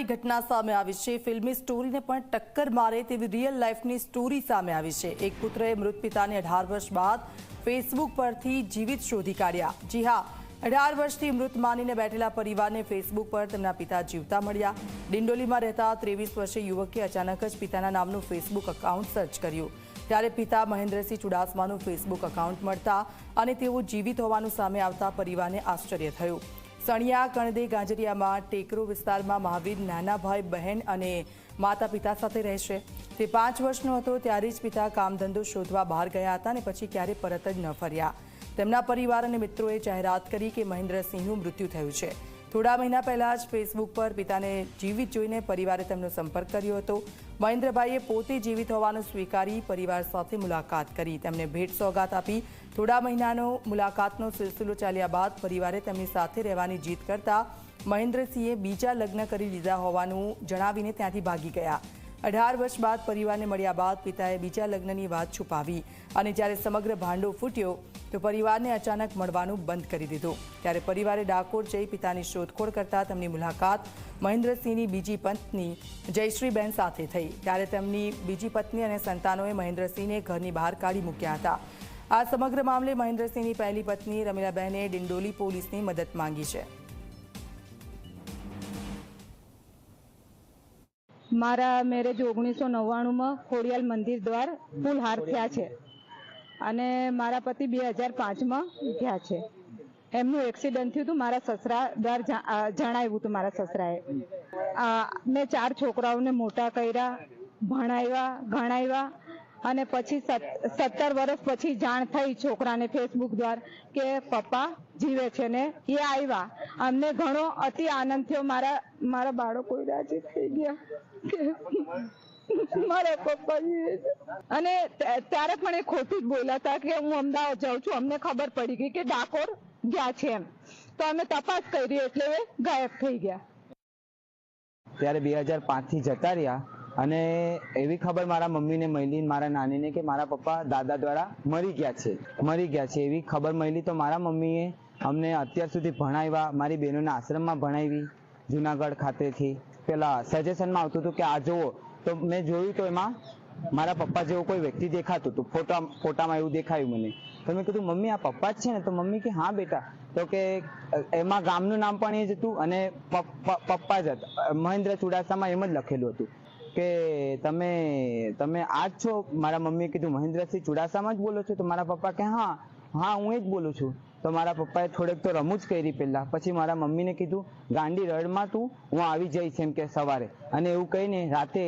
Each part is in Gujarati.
ઘટના સામે આવી છે। ફિલ્મી સ્ટોરીને પણ ટક્કર મારે તેવી રિયલ લાઈફની સ્ટોરી સામે આવી છે। એક પુત્રએ મૃત પિતાને 18 વર્ષ બાદ ફેસબુક પરથી જીવિત શોધી કાઢ્યા। જી હા, 18 વર્ષથી મૃત માનીને બેઠેલા પરિવારને ફેસબુક પર તેમના પિતા જીવતા મળ્યા। ડિંડોલીમાં રહેતા 23 વર્ષીય યુવકે અચાનક જ પિતાના નામનું ફેસબુક એકાઉન્ટ સર્ચ કર્યું, ત્યારે પિતા મહેન્દ્રસિંહ ચુડાસમાનું ફેસબુક એકાઉન્ટ મળતા અને તેઓ જીવિત હોવાનું સામે આવતા પરિવારને આશ્ચર્ય થયું। સણિયા કણદે ગાંજરિયામાં ટેકરો વિસ્તારમાં મહાવીર નાના ભાઈ બહેન અને માતા પિતા સાથે રહેશે। તે 5 વર્ષનો હતો ત્યારે જ પિતા કામ ધંધો શોધવા બહાર ગયા હતા અને પછી ક્યારે પરત જ ન ફર્યા। તેમના પરિવાર અને મિત્રોએ જાહેરાત કરી કે મહેન્દ્રસિંહનું મૃત્યુ થયું છે। થોડા મહિના પહેલા જ ફેસબુક પર પિતાને જીવિત જોઈને પરિવારે તેમનો સંપર્ક કર્યો હતો। મહેન્દ્રભાઈએ પોતે જીવિત હોવાનું સ્વીકારી પરિવાર સાથે મુલાકાત કરી, તેમને ભેટ સોગાત આપી। થોડા મહિનાનો મુલાકાતનો સિલસિલો ચાલ્યા બાદ પરિવારે તેમની સાથે રહેવાની જીદ કરતા મહેન્દ્રસિંહે બીજા લગ્ન કરી લીધા હોવાનું જણાવીને ત્યાંથી ભાગી ગયા। 18 વર્ષ બાદ પરિવારને મળ્યા બાદ પિતાએ બીજા લગ્નની વાત છુપાવી અને જ્યારે સમગ્ર ભાંડો ફૂટ્યો તો પરિવારને અચાનક મળવાનું બંધ કરી દીધું। ત્યારે પરિવારે ડાકોર જઈ પિતાની શોધખોળ કરતા તેમની મુલાકાત મહેન્દ્રસિંહની બીજી પત્ની જયશ્રીબેન સાથે થઈ, ત્યારે તેમની બીજી પત્ની અને સંતાનોએ મહેન્દ્રસિંહને ઘરની બહાર કાઢી મૂક્યા હતા। આ સમગ્ર મામલે મહેન્દ્રસિંહની પહેલી પત્ની રમીલાબેને ડિંડોલી પોલીસની મદદ માંગી છે। મારા મેરેજ 1999માં ખોડિયાલ મંદિર દ્વાર ફૂલ હાર થયા છે અને મારા પતિ 2005માં ગયા છે। એમનું એક્સિડન્ટ થયું હતું, મારા સસરા દ્વાર જણાવ્યું હતું મારા સસરાએ। મેં 4 છોકરાઓને મોટા કર્યા, ભણાવ્યા, ગણાવ્યા અને પછી 17 વર્ષ પછી જાણ થઈ છોકરાને ફેસબુક દ્વારા કે પપ્પા જીવે છે ને એ આવ્યા। અમને ઘણો અતિ આનંદ થયો, મારા બાળકો રાજી થઈ ગયા મારા પપ્પા જીવે છે। અને ત્યારે પણ એ ખોટું જ બોલ્યા હતા કે હું અમદાવાદ જાઉં છું। અમને ખબર પડી ગઈ કે ડાકોર ગયા છે એમ, તો અમે તપાસ કરી એટલે એ ગાયબ થઈ ગયા। ત્યારે 2005 થી જતા રહ્યા અને એવી ખબર મારા મમ્મીને મળી, મારા નાનીને કે મારા પપ્પા દાદા દ્વારા મરી ગયા છે એવી ખબર મળી। તો મારા મમ્મીએ અમને અત્યાર સુધી ભણાવ્યા, મારી બહેનોને આશ્રમમાં ભણાવી જુનાગઢ ખાતેથી। પેલા સજેશનમાં આવતું હતું કે આ જુઓ, તો મેં જોયું તો એમાં મારા પપ્પા જેવો કોઈ વ્યક્તિ દેખાતું હતું, ફોટામાં એવું દેખાયું મને। તો મેં કીધું મમ્મી આ પપ્પા જ છે ને? તો મમ્મી કે હા બેટા। તો કે એમાં ગામનું નામ પણ એ જ હતું અને પપ્પા જ હતા, મહેન્દ્ર ચુડાસમા એમ જ લખેલું હતું કે તમે આ જ છો? મારા મમ્મીએ કીધું મહેન્દ્રસિંહ ચુડાસમા જ બોલો છો? તો મારા પપ્પા કે હા હું એ જ બોલું છું। તો મારા પપ્પાએ થોડેક તો રમૂજ કરી પહેલા, પછી મારા મમ્મીને કીધું ગાંડી રડમાં તું, હું આવી જઈશ એમ કે સવારે, અને એવું કહીને રાતે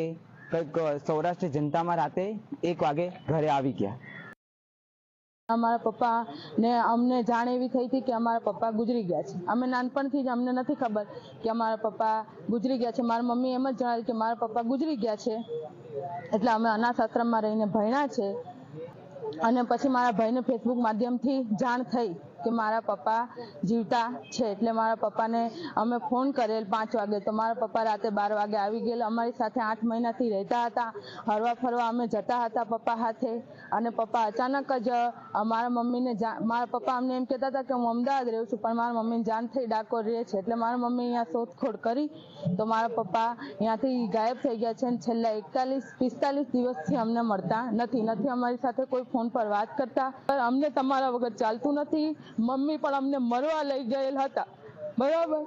કંઈક સૌરાષ્ટ્ર જનતામાં રાતે 1 વાગે ઘરે આવી ગયા। અમારા પપ્પા ને અમને જાણ એવી થઈ હતી કે અમારા પપ્પા ગુજરી ગયા છે। અમે નાનપણથી જ અમને નથી ખબર કે અમારા પપ્પા ગુજરી ગયા છે। મારી મમ્મી એમ જ જણાવ્યું કે મારા પપ્પા ગુજરી ગયા છે, એટલે અમે અનાથ આશ્રમમાં રહીને ભણ્યા છે। અને પછી મારા ભાઈને ફેસબુક માધ્યમથી જાણ થઈ કે મારા પપ્પા જીવતા છે, એટલે મારા પપ્પાને અમે ફોન કરેલ 5 વાગે, તો મારા પપ્પા રાતે 12 વાગે આવી ગયેલા। અમારી સાથે 8 મહિનાથી રહેતા હતા, હરવા ફરવા અમે જતા હતા પપ્પા સાથે। અને પપ્પા અચાનક જ મારા પપ્પા અમને એમ કહેતા હતા કે હું અમદાવાદ રહું છું, પણ મારા મમ્મીને જાણ થઈ ડાકોર રહે છે, એટલે મારા મમ્મી અહીંયા શોધખોળ કરી તો મારા પપ્પા અહીંયાથી ગાયબ થઈ ગયા છે। અને છેલ્લા 41-45 દિવસથી અમને મળતા નથી અમારી સાથે કોઈ ફોન પર વાત કરતા। અમને તમારા વગર ચાલતું નથી। મમ્મી પણ અમને મરવા લઈ ગયેલ હતા, બરાબર?